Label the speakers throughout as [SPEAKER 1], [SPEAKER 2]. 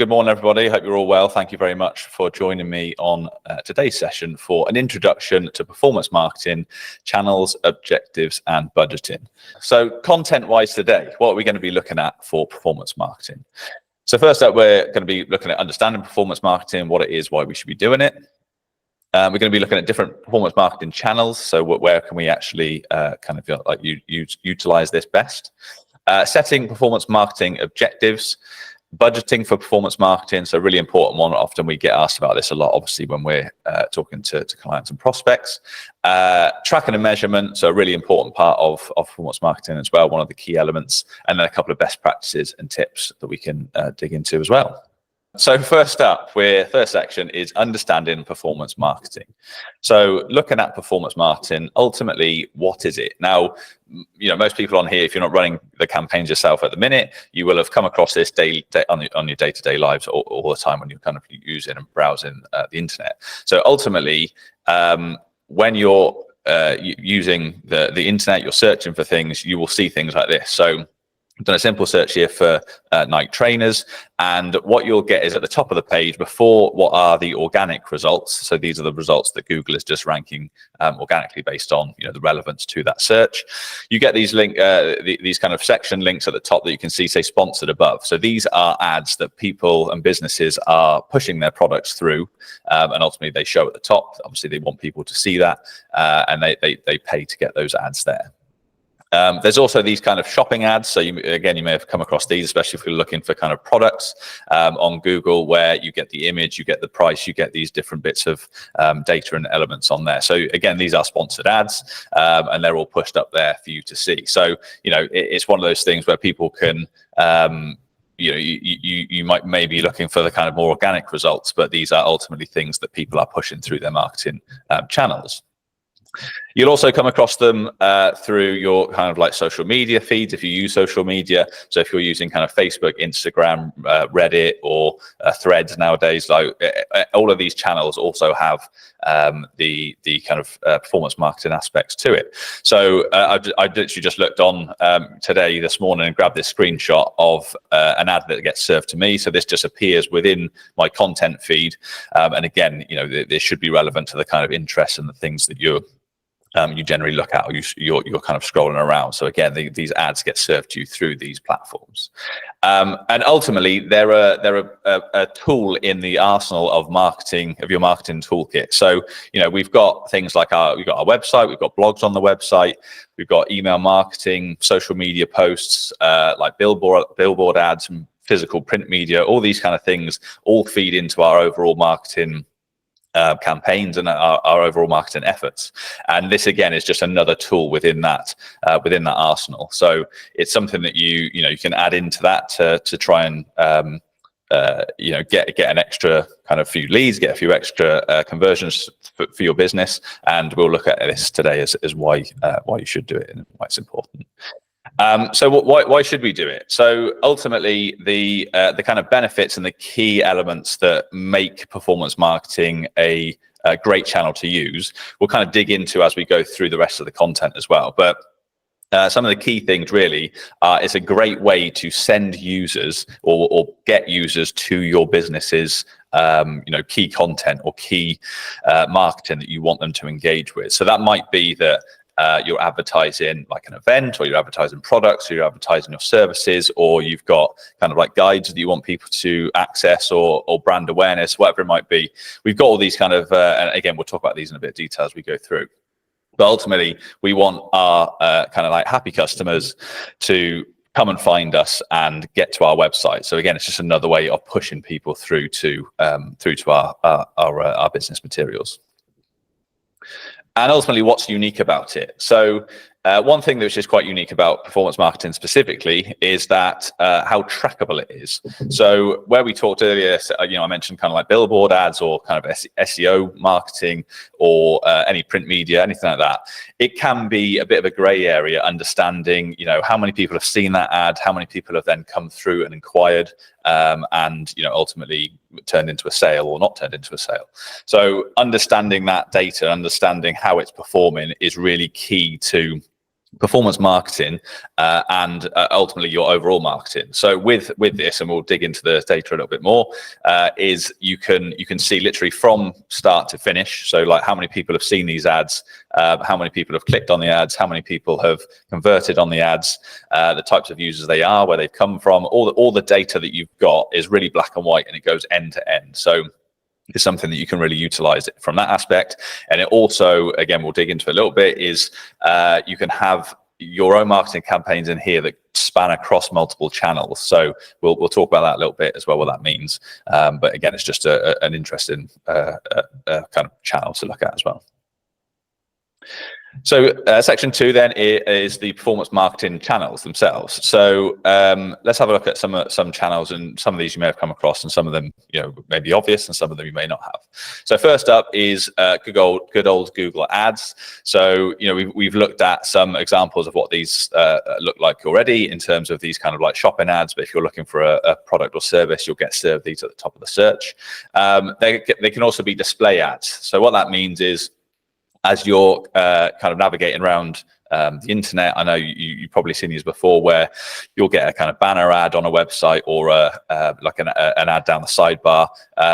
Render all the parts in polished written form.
[SPEAKER 1] Good morning, everybody. Hope you're all well. Thank you very much for joining me on today's session for an introduction to performance marketing, channels, objectives, and budgeting. So content-wise today, what are we going to be looking at for performance marketing? So first up, we're going to be looking at understanding performance marketing, what it is, why we should be doing it. We're going to be looking at different performance marketing channels. So where can we actually utilize this best? Setting performance marketing objectives. Budgeting for performance marketing, so really important one. Often we get asked about this a lot, obviously, when we're talking to clients and prospects. Tracking and measurement, so a really important part of performance marketing as well, one of the key elements, and then a couple of best practices and tips that we can dig into as well. So first up, first section is understanding performance marketing. So looking at performance marketing, ultimately, what is it? Now, most people on here, if you're not running the campaigns yourself at the minute, you will have come across this on your day-to-day lives all the time when you're kind of using and browsing the internet. So ultimately, when you're using the internet, you're searching for things, you will see things like this. So I've done a simple search here for Nike trainers, and what you'll get is at the top of the page before what are the organic results. So these are the results that Google is just ranking organically based on the relevance to that search. You get these these kind of section links at the top that you can see say sponsored above. So these are ads that people and businesses are pushing their products through, and ultimately they show at the top. Obviously they want people to see that, and they pay to get those ads there. There's also these kind of shopping ads. So you may have come across these, especially if you're looking for kind of products on Google, where you get the image, you get the price, you get these different bits of data and elements on there. So again, these are sponsored ads, and they're all pushed up there for you to see. So it's one of those things where people can you might maybe looking for the kind of more organic results, but these are ultimately things that people are pushing through their marketing channels. You'll also come across them through your kind of like social media feeds if you use social media. So if you're using kind of Facebook, Instagram, Reddit, or Threads nowadays, like all of these channels also have the kind of performance marketing aspects to it. So I literally just looked on this morning and grabbed this screenshot of an ad that gets served to me. So this just appears within my content feed, and again, this should be relevant to the kind of interests and the things that you generally look at, or you're kind of scrolling around. So again, these ads get served to you through these platforms, and ultimately they're a tool in the arsenal of your marketing toolkit. So we've got things like we've got our website, we've got blogs on the website, we've got email marketing, social media posts, like billboard ads, and physical print media. All these kind of things all feed into our overall marketing campaigns and our overall marketing efforts, and this again is just another tool within that arsenal. So it's something that you can add into that to try and get an extra kind of few leads, get a few extra conversions for your business, and we'll look at this today as why you should do it and why it's important. So why should we do it? So ultimately, the kind of benefits and the key elements that make performance marketing a great channel to use, we'll kind of dig into as we go through the rest of the content as well. But some of the key things really are it's a great way to send users or get users to your business's key content or key marketing that you want them to engage with. So that might be that you're advertising like an event, or you're advertising products, or you're advertising your services, or you've got kind of like guides that you want people to access, or brand awareness, whatever it might be. We've got all these kind of, and again, we'll talk about these in a bit of detail as we go through. But ultimately, we want our kind of like happy customers to come and find us and get to our website. So again, it's just another way of pushing people through to our business materials. And ultimately, what's unique about it? So one thing which is quite unique about performance marketing specifically is that how trackable it is. So where we talked earlier, I mentioned kind of like billboard ads or kind of SEO marketing or any print media, anything like that. It can be a bit of a gray area, understanding, how many people have seen that ad, how many people have then come through and inquired, and ultimately turned into a sale or not turned into a sale. So understanding that data, understanding how it's performing is really key to performance marketing and ultimately your overall marketing. So with this, and we'll dig into the data a little bit more, is you can see literally from start to finish. So like how many people have seen these ads, how many people have clicked on the ads, how many people have converted on the ads, the types of users they are, where they've come from. All the data that you've got is really black and white, and it goes end to end. So is something that you can really utilize it from that aspect. And it also, again, we'll dig into a little bit, is you can have your own marketing campaigns in here that span across multiple channels. So we'll talk about that a little bit as well, what that means. But again, it's just an interesting kind of channel to look at as well. So section 2 then is the performance marketing channels themselves. So let's have a look at some channels, and some of these you may have come across, and some of them may be obvious, and some of them you may not have. So first up is good old Google Ads. So we've looked at some examples of what these look like already in terms of these kind of like shopping ads. But if you're looking for a product or service, you'll get served these at the top of the search. They can also be display ads. So what that means is, as you're kind of navigating around the internet, I know you've probably seen these before, where you'll get a kind of banner ad on a website, or like an ad down the sidebar,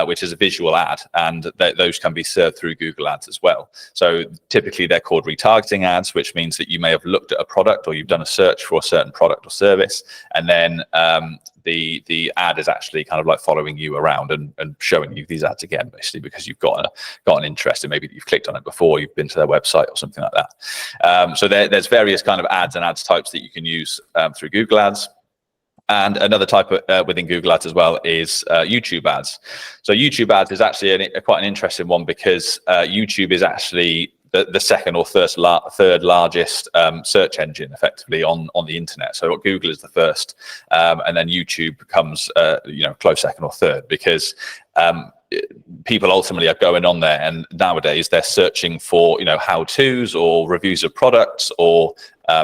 [SPEAKER 1] which is a visual ad, and those can be served through Google Ads as well. So typically they're called retargeting ads, which means that you may have looked at a product, or you've done a search for a certain product or service, and then the ad is actually kind of like following you around and showing you these ads again, basically, because you've got an interest in, maybe you've clicked on it before, you've been to their website or something like that. So there's various kind of ads and ads types that you can use through Google Ads. And another type within Google Ads as well is YouTube ads. So YouTube ads is actually quite an interesting one, because YouTube is actually the second or third largest search engine effectively on the internet. So Google is the first, and then YouTube becomes close second or third, because people ultimately are going on there, and nowadays they're searching for how-tos or reviews of products, or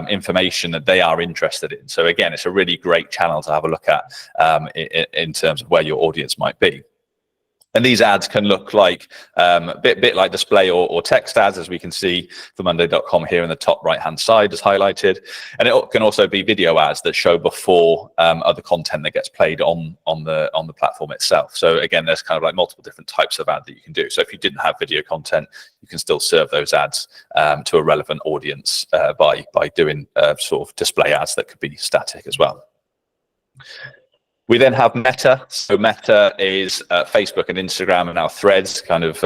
[SPEAKER 1] information that they are interested in. So again, it's a really great channel to have a look at in terms of where your audience might be. And these ads can look like a bit like display or text ads, as we can see for Monday.com here in the top right-hand side as highlighted. And it can also be video ads that show before other content that gets played on the platform itself. So again, there's kind of like multiple different types of ad that you can do. So if you didn't have video content, you can still serve those ads to a relevant audience by doing sort of display ads that could be static as well. We then have Meta. So Meta is Facebook and Instagram, and now Threads kind of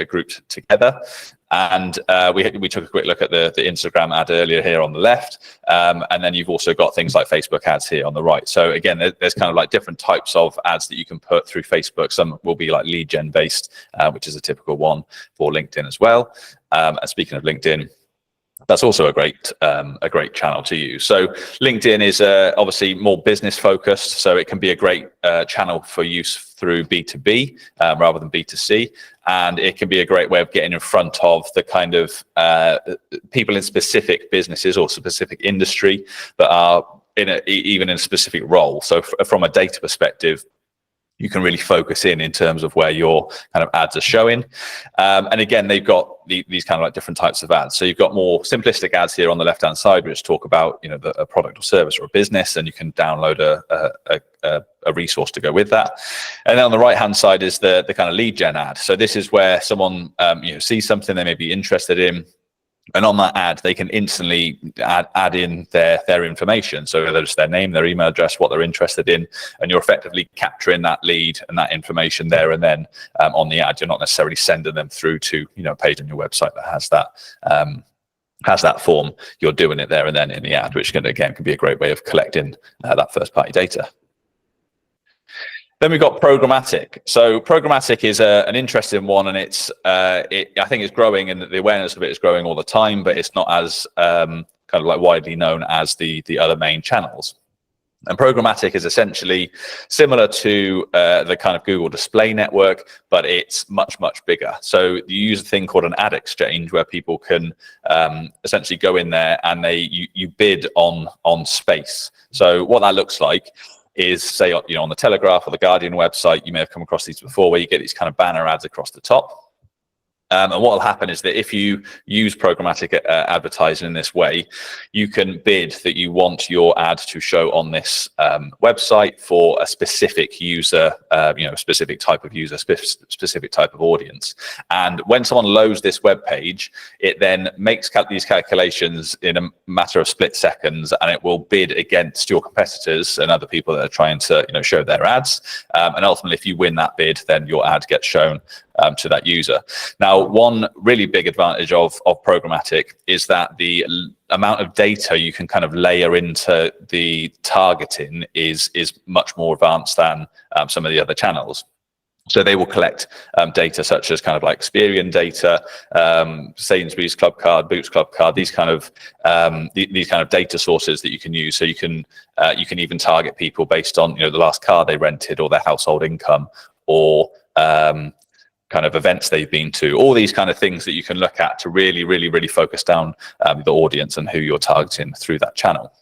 [SPEAKER 1] grouped together. And we took a quick look at the Instagram ad earlier here on the left, and then you've also got things like Facebook ads here on the right. So again, there's kind of like different types of ads that you can put through Facebook. Some will be like lead gen based, which is a typical one for LinkedIn as well. And speaking of LinkedIn, that's also a great channel to use. So LinkedIn is obviously more business focused, so it can be a great channel for use through B2B rather than B2C, and it can be a great way of getting in front of the kind of people in specific businesses or specific industry that are even in a specific role. So from a data perspective, you can really focus in terms of where your kind of ads are showing. And again, they've got these kind of like different types of ads. So you've got more simplistic ads here on the left-hand side, which talk about, a product or service or a business, and you can download a resource to go with that. And then on the right-hand side is the kind of lead gen ad. So this is where someone, sees something they may be interested in, and on that ad, they can instantly add in their information. So whether it's their name, their email address, what they're interested in, and you're effectively capturing that lead and that information there and then on the ad. You're not necessarily sending them through to a page on your website that has that form. You're doing it there and then in the ad, which can be a great way of collecting that first-party data. Then we've got programmatic. So programmatic is an interesting one, and I think it's growing, and the awareness of it is growing all the time, but it's not as kind of like widely known as the other main channels. And programmatic is essentially similar to the kind of Google display network, but it's much, much bigger. So you use a thing called an ad exchange, where people can essentially go in there and you bid on space. So what that looks like is, say, on the Telegraph or the Guardian website, you may have come across these before, where you get these kind of banner ads across the top. And what will happen is that if you use programmatic advertising in this way, you can bid that you want your ad to show on this website for a specific user, specific type of user, specific type of audience. And when someone loads this web page, it then makes these calculations in a matter of split seconds, and it will bid against your competitors and other people that are trying to show their ads. And ultimately, if you win that bid, then your ad gets shown to that user. Now, one really big advantage of programmatic is that the amount of data you can kind of layer into the targeting is much more advanced than some of the other channels. So they will collect data such as kind of like Experian data, Sainsbury's Club Card, Boots Club Card, these kind of data sources that you can use. So you can even target people based on the last car they rented, or their household income, or kind of events they've been to, all these kind of things that you can look at to really focus down the audience and who you're targeting through that channel.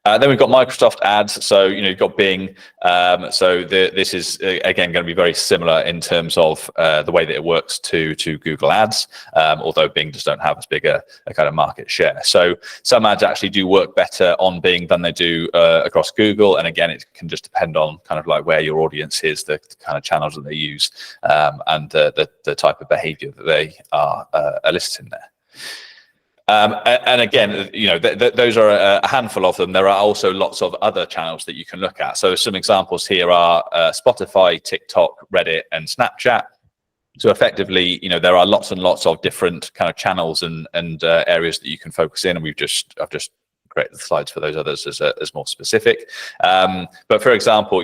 [SPEAKER 1] Then we've got Microsoft ads. So, you've got Bing. This is, again, going to be very similar in terms of the way that it works to Google ads, although Bing just don't have as big a kind of market share. So some ads actually do work better on Bing than they do across Google. And again, it can just depend on kind of like where your audience is, the kind of channels that they use, and the type of behavior that they are eliciting there. And again, those are a handful of them. There are also lots of other channels that you can look at. So some examples here are Spotify, TikTok, Reddit, and Snapchat. So effectively, there are lots and lots of different kind of channels and areas that you can focus in. And I've just created the slides for those others as more specific. But for example,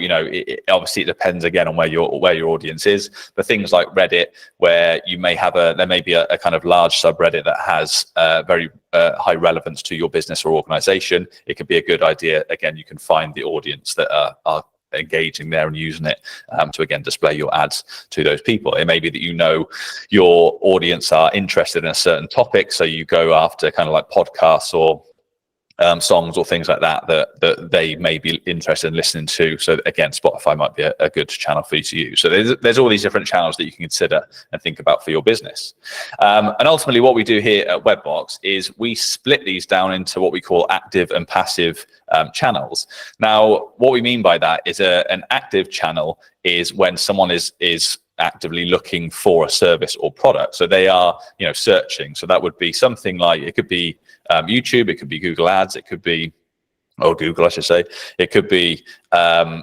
[SPEAKER 1] obviously it depends again on where your audience is. But things like Reddit, where you may have there may be a kind of large subreddit that has very high relevance to your business or organization. It could be a good idea. Again, you can find the audience that are engaging there and using it to again display your ads to those people. It may be that your audience are interested in a certain topic, so you go after kind of like podcasts or songs or things like that they may be interested in listening to. So again, Spotify might be a good channel for you to use. So there's all these different channels that you can consider and think about for your business. And ultimately, what we do here at Webbox is we split these down into what we call active and passive channels. Now, what we mean by that is an active channel is when someone is actively looking for a service or product. So they are, searching. So that would be something like, it could be YouTube, it could be Google Ads, it could be, or Google, I should say, it could be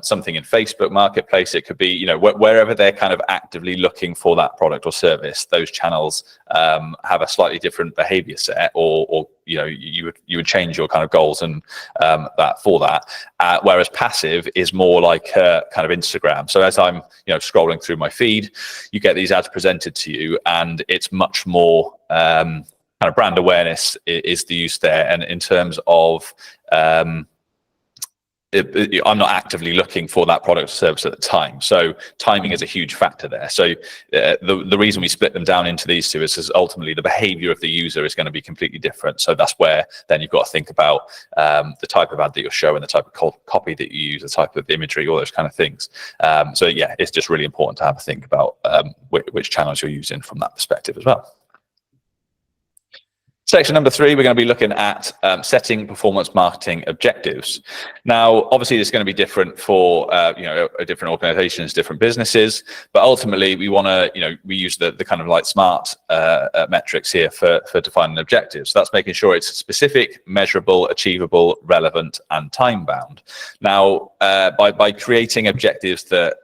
[SPEAKER 1] something in Facebook Marketplace, it could be, wherever they're kind of actively looking for that product or service. Those channels have a slightly different behavior set, or you would change your kind of goals and that. Whereas passive is more like kind of Instagram. So as I'm scrolling through my feed, you get these ads presented to you, and it's much more kind of brand awareness is the use there. And in terms of I'm not actively looking for that product or service at the time. So timing is a huge factor there. So the reason we split them down into these two is ultimately the behavior of the user is going to be completely different. So that's where then you've got to think about the type of ad that you're showing, the type of copy that you use, the type of imagery, all those kind of things. So yeah, it's just really important to have a think about which channels you're using from that perspective as well. Section number 3, we're going to be looking at setting performance marketing objectives. Now, obviously, this is going to be different for different organizations, different businesses, but ultimately, we want to we use the kind of like SMART metrics here for defining objectives. So that's making sure it's specific, measurable, achievable, relevant, and time bound. Now, by creating objectives that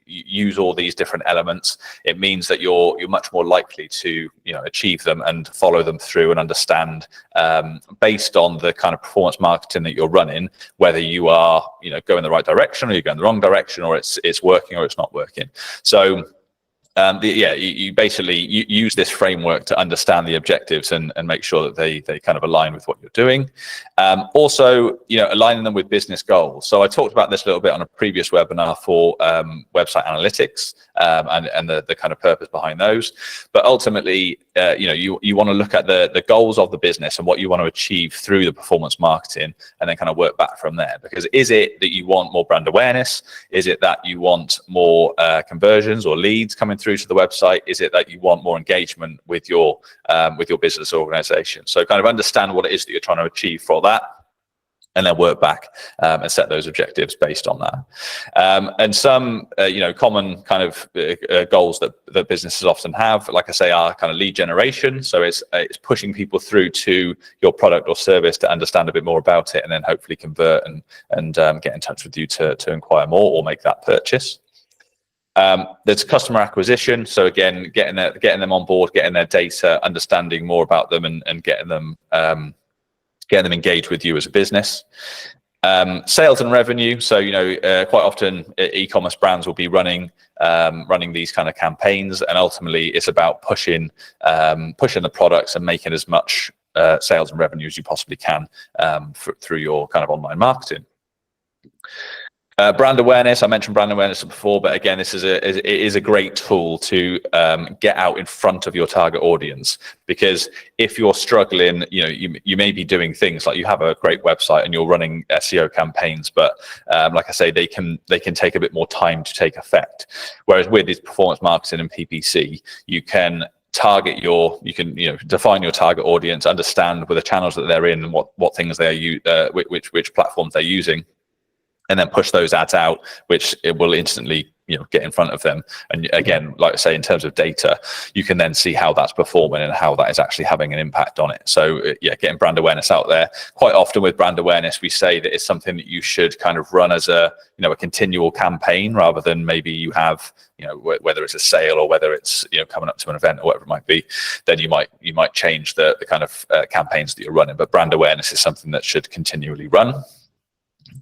[SPEAKER 1] use all these different elements, it means that you're much more likely to achieve them and follow them through and understand based on the kind of performance marketing that you're running, whether you are going the right direction or you're going the wrong direction, or it's working or it's not working. So you basically use this framework to understand the objectives and make sure that they kind of align with what you're doing. Also, aligning them with business goals. So I talked about this a little bit on a previous webinar for website analytics and the kind of purpose behind those. But ultimately, you want to look at the goals of the business and what you want to achieve through the performance marketing, and then kind of work back from there. Because is it that you want more brand awareness? Is it that you want more conversions or leads coming through to the website? Is it that you want more engagement with your business organization? So kind of understand what it is that you're trying to achieve for that, and then work back and set those objectives based on that. And some, common kind of goals that businesses often have, like I say, are kind of lead generation. So it's pushing people through to your product or service to understand a bit more about it, and then hopefully convert and get in touch with you to inquire more or make that purchase. There's customer acquisition. So again, getting them on board, getting their data, understanding more about them, and getting them engaged with you as a business. Sales and revenue. So quite often e-commerce brands will be running these kind of campaigns, and ultimately it's about pushing the products and making as much sales and revenue as you possibly can through your kind of online marketing. Brand awareness. I mentioned brand awareness before, but again, it is a great tool to get out in front of your target audience. Because if you're struggling, you may be doing things like you have a great website and you're running SEO campaigns, but like I say, they can take a bit more time to take effect. Whereas with this performance marketing and PPC, you can target define your target audience, understand with the channels that they're in and what things they are which platforms they're using, and then push those ads out, which it will instantly get in front of them. And again, like I say, in terms of data, you can then see how that's performing and how that is actually having an impact on it. So getting brand awareness out there. Quite often with brand awareness, we say that it's something that you should kind of run as a continual campaign, rather than maybe you have whether it's a sale or whether it's coming up to an event or whatever it might be. Then you might change the kind of campaigns that you're running. But brand awareness is something that should continually run.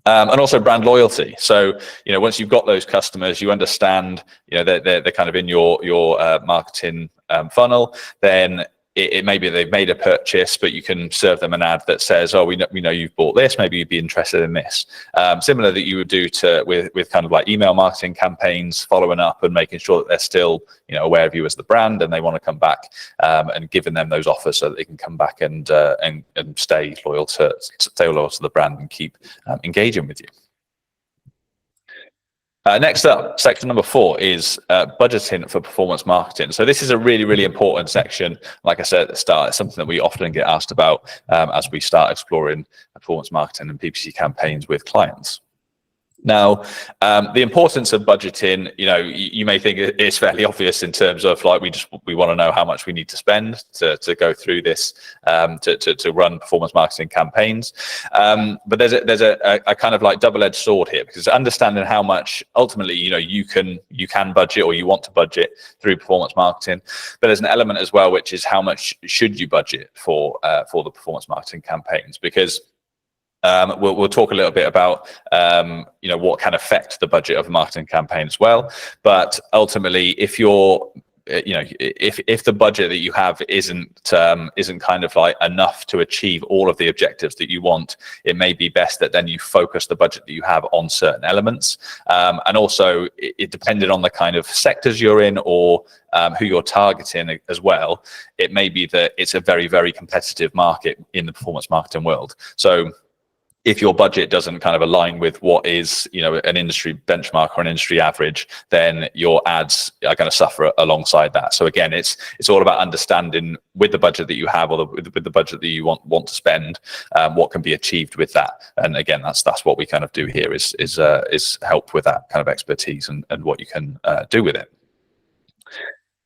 [SPEAKER 1] And also brand loyalty. So, once you've got those customers, you understand, they're kind of in your marketing funnel, then it may be they've made a purchase, but you can serve them an ad that says, oh, we know you've bought this, maybe you'd be interested in this. Similar that you would do with kind of like email marketing campaigns, following up and making sure that they're still aware of you as the brand, and they want to come back, and giving them those offers so that they can come back and stay loyal to the brand and keep engaging with you. Next up, section number 4 is budgeting for performance marketing. So this is a really, really important section. Like I said at the start, it's something that we often get asked about as we start exploring performance marketing and PPC campaigns with clients. Now, the importance of budgeting, you may think it's fairly obvious in terms of like we want to know how much we need to spend to go through this to run performance marketing campaigns. But there's a kind of like double-edged sword here, because understanding how much ultimately you can budget or you want to budget through performance marketing, but there's an element as well which is how much should you budget for the performance marketing campaigns, because we'll talk a little bit about what can affect the budget of a marketing campaign as well. But ultimately, if you're if the budget that you have isn't kind of like enough to achieve all of the objectives that you want, it may be best that then you focus the budget that you have on certain elements. And also, it depended on the kind of sectors you're in or who you're targeting as well. It may be that it's a very, very competitive market in the performance marketing world. So if your budget doesn't kind of align with what is, an industry benchmark or an industry average, then your ads are going to suffer alongside that. So again, it's all about understanding with the budget that you have, or with the budget that you want to spend, what can be achieved with that. And again, that's what we kind of do here is help with that kind of expertise and what you can do with it.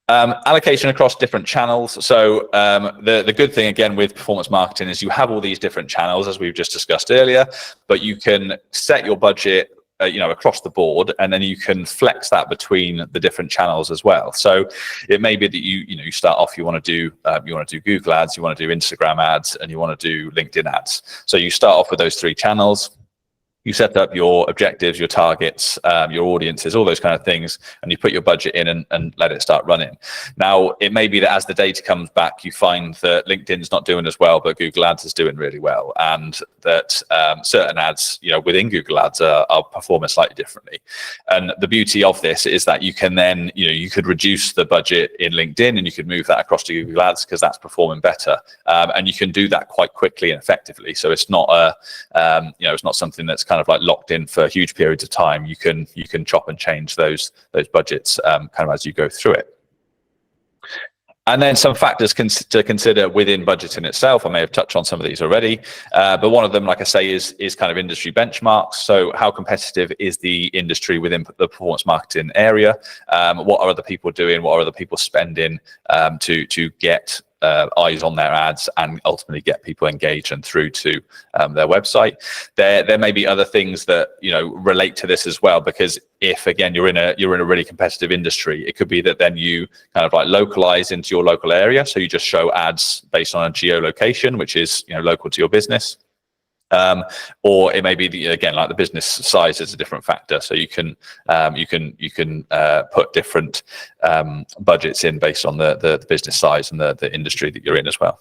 [SPEAKER 1] Allocation across different channels. So the good thing again with performance marketing is you have all these different channels, as we've just discussed earlier, but you can set your budget across the board, and then you can flex that between the different channels as well. So it may be that you start off, you want to do Google ads, you want to do Instagram ads, and you want to do LinkedIn ads. So you start off with those 3 channels. You set up your objectives, your targets, your audiences, all those kind of things, and you put your budget in and let it start running. Now, it may be that as the data comes back, you find that LinkedIn's not doing as well, but Google Ads is doing really well, and that certain ads, within Google Ads are performing slightly differently. And the beauty of this is that you can then, you could reduce the budget in LinkedIn and you could move that across to Google Ads because that's performing better, and you can do that quite quickly and effectively. So it's not it's not something that's kind kind of like locked in for huge periods of time, you can chop and change those budgets kind of as you go through it. And then some factors to consider within budgeting itself. I may have touched on some of these already, but one of them, like I say, is kind of industry benchmarks. So how competitive is the industry within the performance marketing area? What are other people doing? What are other people spending to get eyes on their ads and ultimately get people engaged and through to their website? There may be other things that relate to this as well, because if again you're in a really competitive industry, it could be that then you kind of like localize into your local area, so you just show ads based on a geolocation, which is local to your business. Or it may be again, like the business size is a different factor, so you can put different budgets in based on the business size and the industry that you're in as well.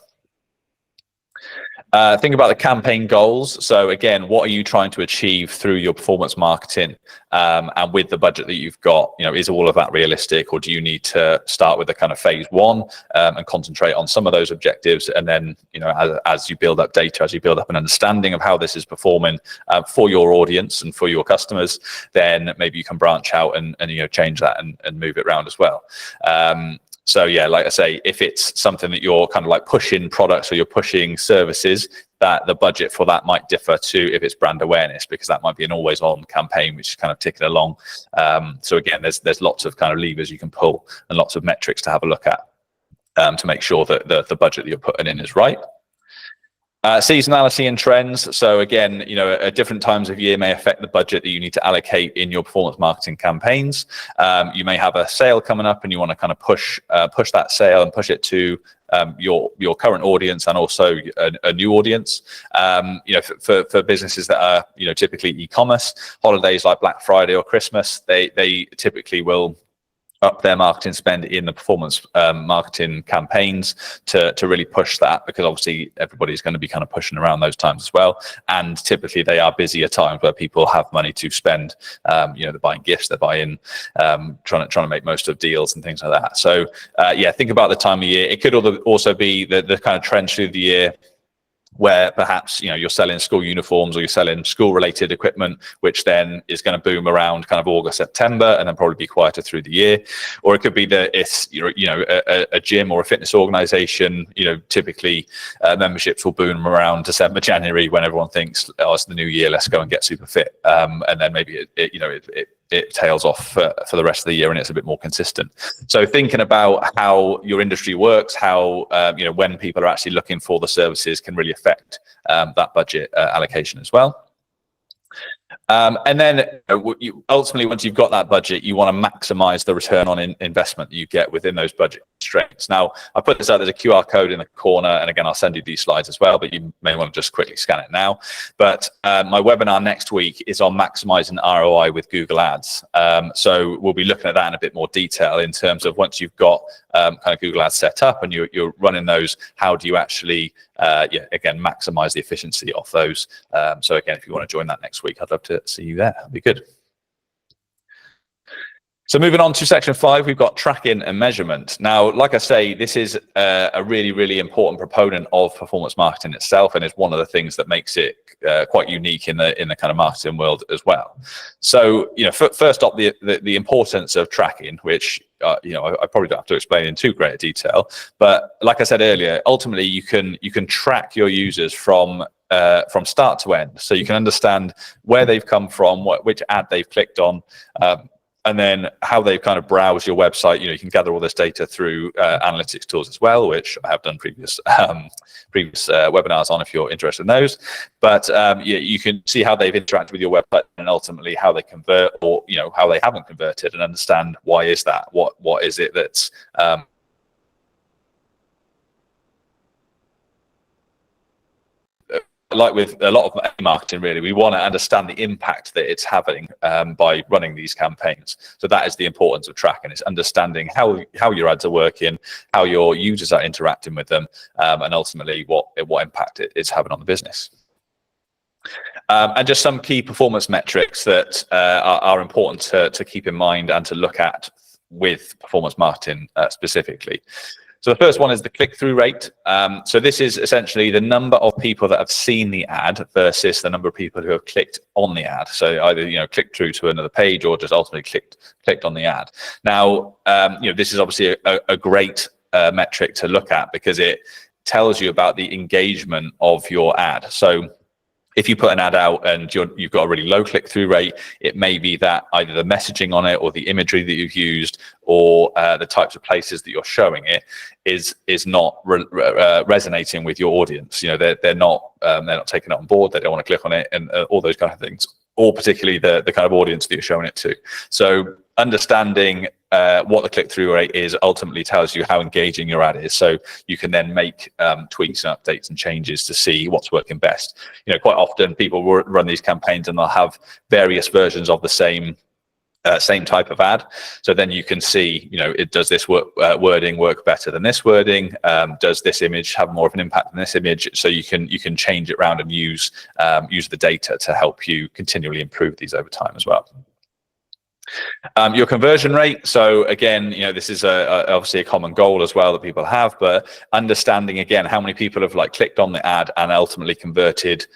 [SPEAKER 1] Think about the campaign goals. So again, what are you trying to achieve through your performance marketing, and with the budget that you've got? Is all of that realistic, or do you need to start with a kind of phase one and concentrate on some of those objectives, and then as you build up data, as you build up an understanding of how this is performing for your audience and for your customers, then maybe you can branch out and change that and move it around as well. So yeah, like I say, if it's something that you're kind of like pushing products or you're pushing services, that the budget for that might differ to if it's brand awareness, because that might be an always on campaign which is kind of ticking along. So again, there's lots of kind of levers you can pull and lots of metrics to have a look at to make sure that the budget that you're putting in is right. Seasonality and trends. So again, at different times of year may affect the budget that you need to allocate in your performance marketing campaigns. You may have a sale coming up and you want to kind of push that sale and push it to your current audience and also a new audience. For businesses that are typically e-commerce, holidays like Black Friday or Christmas, they typically will up their marketing spend in the performance marketing campaigns to really push that, because obviously everybody's going to be kind of pushing around those times as well, and typically they are busier times where people have money to spend. They're buying gifts, they're buying trying to make most of deals and things like that. So yeah, think about the time of year. It could also be the kind of trend through the year, where perhaps you're selling school uniforms or you're selling school related equipment, which then is going to boom around kind of August, September, and then probably be quieter through the year. Or it could be that it's a gym or a fitness organization. Typically memberships will boom around December, January, when everyone thinks, oh, it's the new year, let's go and get super fit, and then maybe it tails off for the rest of the year and it's a bit more consistent. So thinking about how your industry works, how when people are actually looking for the services can really affect that budget allocation as well. And then ultimately, once you've got that budget, you want to maximize the return on investment that you get within those budget constraints. Now, I put this out, there's a QR code in the corner, and again, I'll send you these slides as well, but you may want to just quickly scan it now. But my webinar next week is on maximizing ROI with Google Ads. So we'll be looking at that in a bit more detail in terms of once you've got kind of Google Ads set up and you're running those, how do you actually again maximize the efficiency of those? So again, if you want to join that next week, I'd love to see you there. That'd be good. So moving on to section 5, we've got tracking and measurement. Now, like I say, this is a really, really important proponent of performance marketing itself, and it's one of the things that makes it quite unique in the kind of marketing world as well. So, first off, the importance of tracking, which I probably don't have to explain in too great a detail, but like I said earlier, ultimately you can track your users from start to end, so you can understand where they've come from, which ad they've clicked on. And then how they've kind of browsed your website. You can gather all this data through analytics tools as well, which I have done previous webinars on if you're interested in those. But you can see how they've interacted with your website and ultimately how they convert, or how they haven't converted, and understand why is that? What is it that's like with a lot of marketing, really, we want to understand the impact that it's having by running these campaigns. So that is the importance of tracking, is understanding how your ads are working, how your users are interacting with them, and ultimately what impact it's having on the business. And just some key performance metrics that are important to keep in mind and to look at with performance marketing specifically. So the first one is the click-through rate. So this is essentially the number of people that have seen the ad versus the number of people who have clicked on the ad. So either clicked through to another page or just ultimately clicked on the ad. Now this is obviously a great metric to look at because it tells you about the engagement of your ad. So if you put an ad out and you've got a really low click-through rate, it may be that either the messaging on it or the imagery that you've used or the types of places that you're showing it is not resonating with your audience. They're not taking it on board. They don't want to click on it, and all those kind of things. Or particularly the kind of audience that you're showing it to. So understanding what the click-through rate is ultimately tells you how engaging your ad is. So you can then make tweaks and updates and changes to see what's working best. Quite often people will run these campaigns and they'll have various versions of the same type of ad. So then you can see, does this wording work better than this wording? Does this image have more of an impact than this image? So you can change it around and use the data to help you continually improve these over time as well. Your conversion rate. So again, this is obviously a common goal as well that people have, but understanding again how many people have clicked on the ad and ultimately converted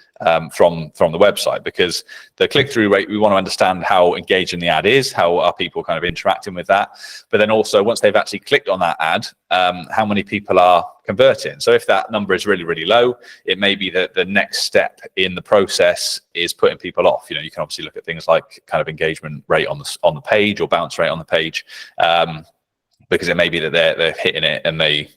[SPEAKER 1] from the website, because the click-through rate, we want to understand how engaging the ad is, how are people kind of interacting with that, but then also once they've actually clicked on that ad, how many people are converting. So if that number is really, really low, it may be that the next step in the process is putting people off. You can obviously look at things like kind of engagement rate on the page or bounce rate on the page. Because it may be that they're hitting it and they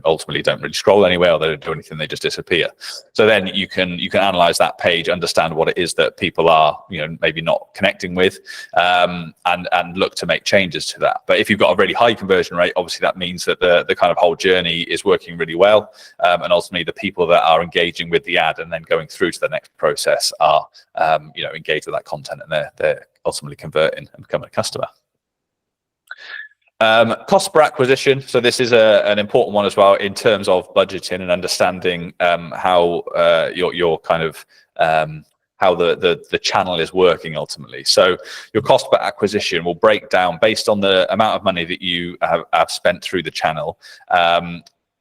[SPEAKER 1] ultimately don't really scroll anywhere or they don't do anything, they just disappear. So then you can analyze that page, understand what it is that people are maybe not connecting with, and look to make changes to that. But if you've got a really high conversion rate, obviously that means that the kind of whole journey is working really well, and ultimately the people that are engaging with the ad and then going through to the next process are engaged with that content, and they're ultimately converting and becoming a customer. Cost per acquisition. So this is an important one as well in terms of budgeting and understanding how your kind of how the channel is working ultimately. So your cost per acquisition will break down based on the amount of money that you have spent through the channel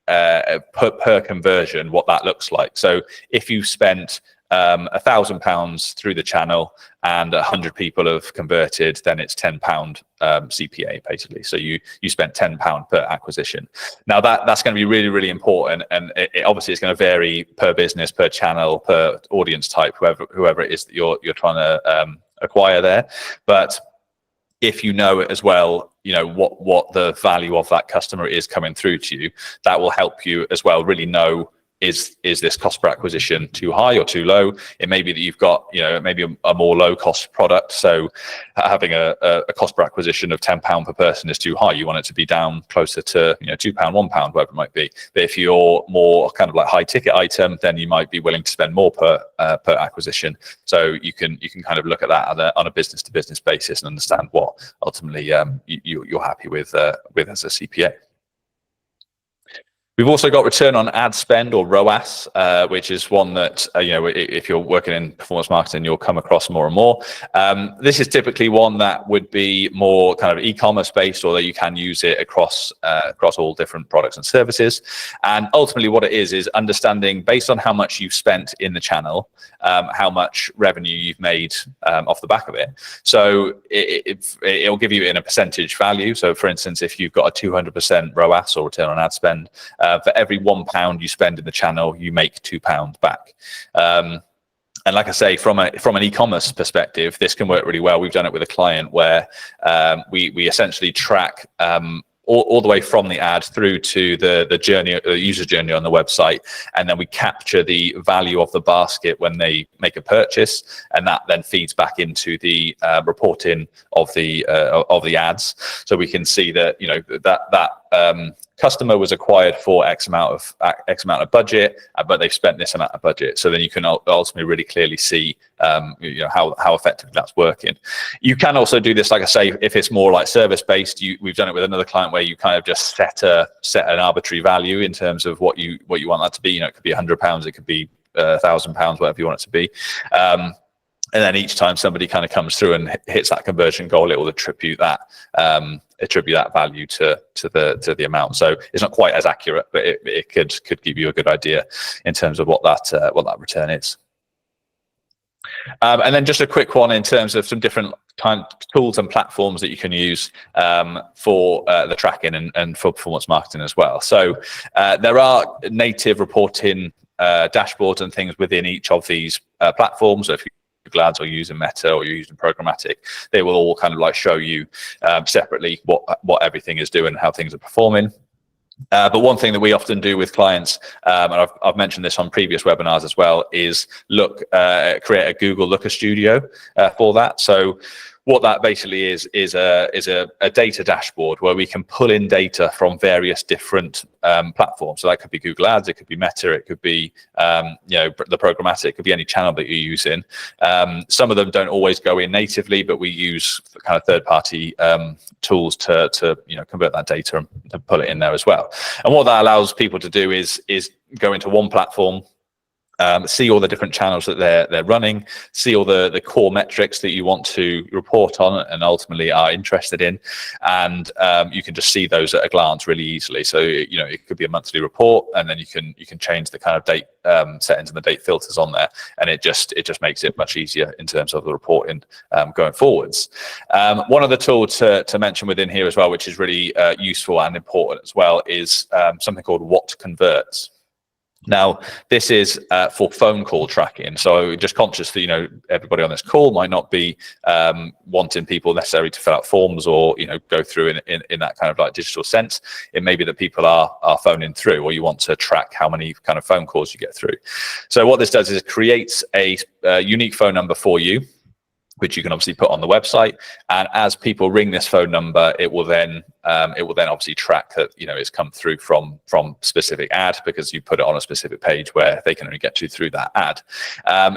[SPEAKER 1] per conversion, what that looks like. So if you spent £1,000 through the channel and 100 people have converted, then it's £10 CPA basically. So you spent £10 per acquisition. Now that's going to be really, really important, and it obviously is going to vary per business, per channel, per audience type, whoever it is that you're trying to acquire there. But if you know as well, what the value of that customer is coming through to you, that will help you as well really know, is this cost per acquisition too high or too low? It may be that you've got, maybe a more low cost product. So having a cost per acquisition of £10 per person is too high. You want it to be down closer to, £2, £1, whatever it might be. But if you're more kind of like high ticket item, then you might be willing to spend more per acquisition. So you can kind of look at that on a business to business basis and understand what ultimately you're happy with as a CPA. We've also got return on ad spend, or ROAS, which is one that, if you're working in performance marketing, you'll come across more and more. This is typically one that would be more kind of e-commerce based, although you can use it across all different products and services. And ultimately what it is understanding, based on how much you've spent in the channel, how much revenue you've made off the back of it. So it'll give you in a percentage value. So for instance, if you've got a 200% ROAS, or return on ad spend, for every £1 you spend in the channel, you make £2 back. And like I say, from an e-commerce perspective, this can work really well. We've done it with a client where we essentially track all the way from the ad through to the journey, the user journey on the website, and then we capture the value of the basket when they make a purchase, and that then feeds back into the reporting of the ads. So we can see that that customer was acquired for X amount of budget, but they've spent this amount of budget. So then you can ultimately really clearly see how effectively that's working. You can also do this, like I say, if it's more like service based. We've done it with another client where you kind of just set an arbitrary value in terms of what you want that to be. It could be £100, it could be £1,000, whatever you want it to be. And then each time somebody kind of comes through and hits that conversion goal, it will attribute that value to the amount. So it's not quite as accurate, but it could give you a good idea in terms of what that return is. And then just a quick one in terms of some different kind of tools and platforms that you can use for the tracking and for performance marketing as well. So there are native reporting dashboards and things within each of these platforms. So if Google Ads or using Meta or you're using programmatic, they will all kind of like show you separately what everything is doing, how things are performing. But one thing that we often do with clients, and I've mentioned this on previous webinars as well, is create a Google Looker Studio for that. So what that basically is a data dashboard where we can pull in data from various different platforms. So that could be Google Ads, it could be Meta, it could be the programmatic, it could be any channel that you're using. Some of them don't always go in natively, but we use kind of third-party tools to convert that data and pull it in there as well. And what that allows people to do is go into one platform, see all the different channels that they're running, see all the core metrics that you want to report on and ultimately are interested in, and you can just see those at a glance really easily. So it could be a monthly report, and then you can change the kind of date settings and the date filters on there, and it just makes it much easier in terms of the reporting going forwards. One other tool to mention within here as well, which is really useful and important as well, is something called What Converts. Now, this is for phone call tracking. So just conscious that, everybody on this call might not be wanting people necessarily to fill out forms or, go through in that kind of like digital sense. It may be that people are phoning through, or you want to track how many kind of phone calls you get through. So what this does is it creates a unique phone number for you, which you can obviously put on the website. And as people ring this phone number, it will then obviously track that it's come through from specific ad, because you put it on a specific page where they can only get to through that ad.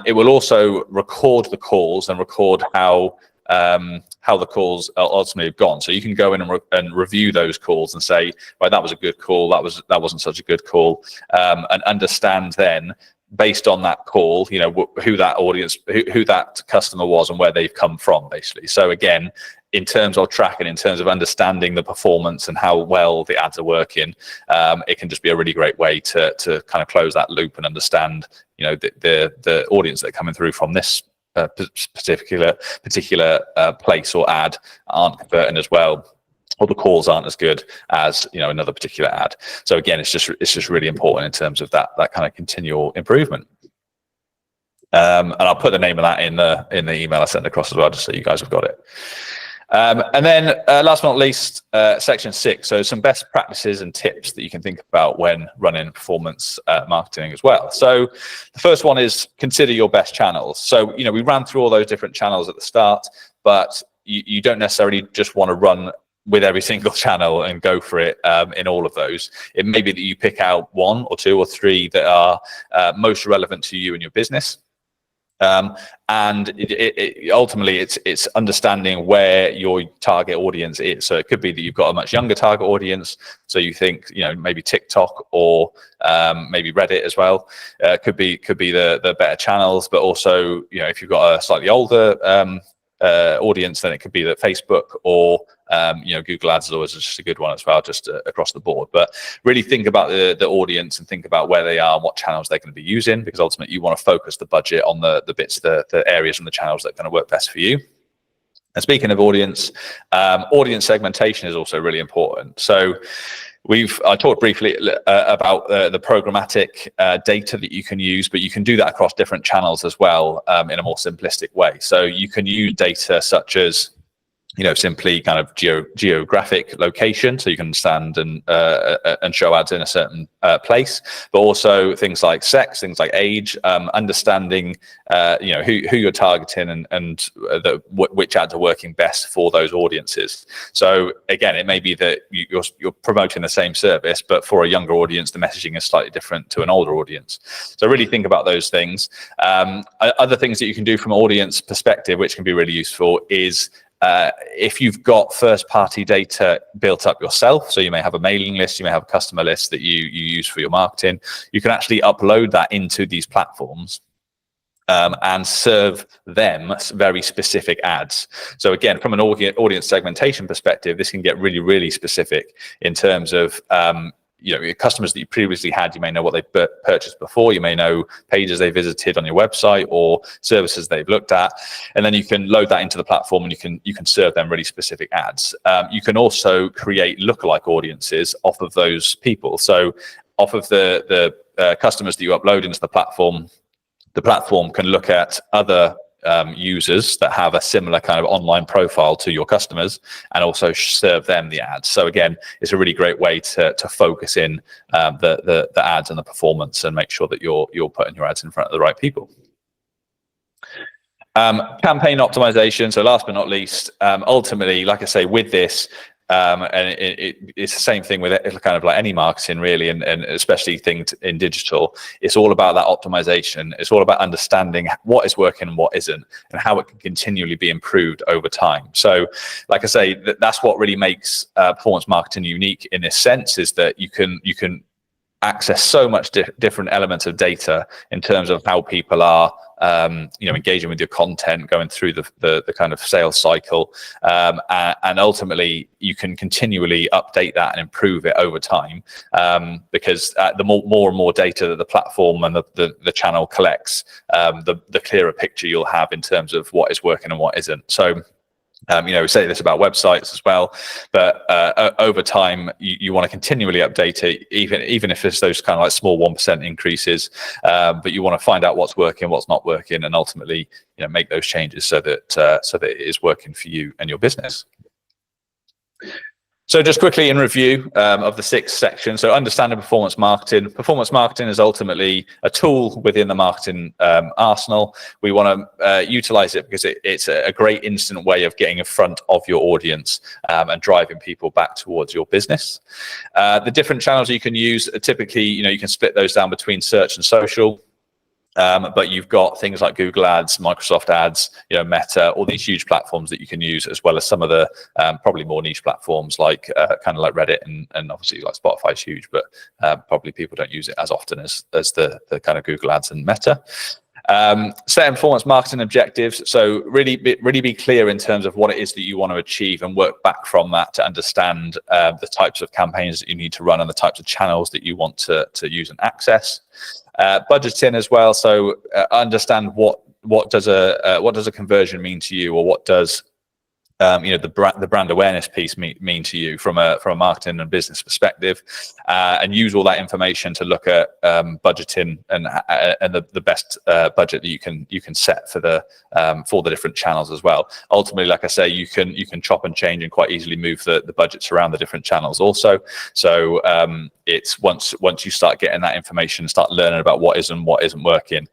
[SPEAKER 1] It will also record the calls and record how the calls ultimately have gone. So you can go in and review those calls and say, right, that was a good call, that wasn't such a good call, and understand then, based on that call, who that audience, who that customer was and where they've come from, basically. So again, in terms of tracking, in terms of understanding the performance and how well the ads are working, it can just be a really great way to kind of close that loop and understand, the audience that are coming through from this particular place or ad aren't converting as well, or the calls aren't as good as another particular ad. So again, it's just really important in terms of that kind of continual improvement. And I'll put the name of that in the email I sent across as well, just so you guys have got it. And then last but not least, section 6. So some best practices and tips that you can think about when running performance marketing as well. So the first one is consider your best channels. So we ran through all those different channels at the start, but you don't necessarily just want to run with every single channel and go for it in all of those. It may be that you pick out 1 or 2 or 3 that are most relevant to you and your business. And ultimately it's understanding where your target audience is. So it could be that you've got a much younger target audience, so you think maybe TikTok or maybe Reddit as well could be the better channels. But also if you've got a slightly older audience, then it could be that Facebook or Google Ads is always just a good one as well, just across the board. But really think about the audience and think about where they are and what channels they're going to be using, because ultimately you want to focus the budget on the bits, the areas and the channels that are going to work best for you. And speaking of audience segmentation is also really important. So I talked briefly about the programmatic data that you can use, but you can do that across different channels as well in a more simplistic way. So you can use data such as simply kind of geographic location, so you can stand and show ads in a certain place, but also things like sex, things like age, understanding who you're targeting and which ads are working best for those audiences. So again, it may be that you're promoting the same service, but for a younger audience, the messaging is slightly different to an older audience. So really think about those things. Other things that you can do from an audience perspective, which can be really useful, is if you've got first-party data built up yourself, so you may have a mailing list, you may have a customer list that you use for your marketing, you can actually upload that into these platforms and serve them very specific ads. So again, from an audience segmentation perspective, this can get really, really specific in terms of your customers that you previously had. You may know what they've purchased before. You may know pages they visited on your website or services they've looked at, and then you can load that into the platform and you can serve them really specific ads. You can also create lookalike audiences off of those people. So off of the customers that you upload into the platform can look at other users that have a similar kind of online profile to your customers and also serve them the ads. So again, it's a really great way to focus in the ads and the performance and make sure that you're putting your ads in front of the right people. Campaign optimization. So last but not least, ultimately, like I say, with this, and it's the same thing with kind of like any marketing really, and especially things in digital. It's all about that optimization. It's all about understanding what is working and what isn't, and how it can continually be improved over time. So like I say, that's what really makes performance marketing unique in this sense, is that you can access so much different elements of data in terms of how people are engaging with your content, going through the kind of sales cycle, and ultimately you can continually update that and improve it over time, because the more and more data that the platform and the channel collects, the clearer picture you'll have in terms of what is working and what isn't. So we say this about websites as well, but over time you want to continually update it, even if it's those kind of like small 1% increases, but you want to find out what's working, what's not working, and ultimately make those changes so that it is working for you and your business. So just quickly in review of the 6 sections. So understanding performance marketing. Performance marketing is ultimately a tool within the marketing arsenal. We want to utilize it because it's a great instant way of getting in front of your audience and driving people back towards your business. The different channels you can use, typically, you can split those down between search and social. But you've got things like Google Ads, Microsoft Ads, Meta, all these huge platforms that you can use, as well as some of the probably more niche platforms like kind of like Reddit and obviously like Spotify's huge, but probably people don't use it as often as the kind of Google Ads and Meta. Setting performance marketing objectives. So really be clear in terms of what it is that you want to achieve and work back from that to understand the types of campaigns that you need to run and the types of channels that you want to use and access. Budgeting as well. So understand what does a conversion mean to you, or what does the brand awareness piece mean to you from a marketing and business perspective, and use all that information to look at budgeting and the best budget that you can set for the different channels as well. Ultimately, like I say, you can chop and change and quite easily move the budgets around the different channels also. So it's once you start getting that information, start learning about what is and what isn't working,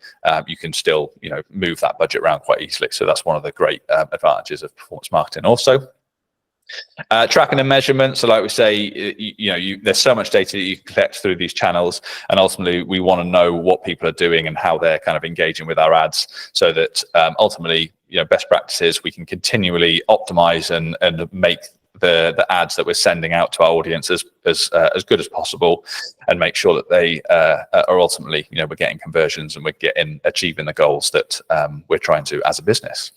[SPEAKER 1] you can still move that budget around quite easily. So that's one of the great advantages of performance marketing. Also, tracking and measurement. So like we say, there's so much data that you collect through these channels, and ultimately we want to know what people are doing and how they're kind of engaging with our ads, so that ultimately, best practices, we can continually optimize and make the ads that we're sending out to our audience as good as possible, and make sure that they are ultimately, we're getting conversions and we're achieving the goals that we're trying to as a business.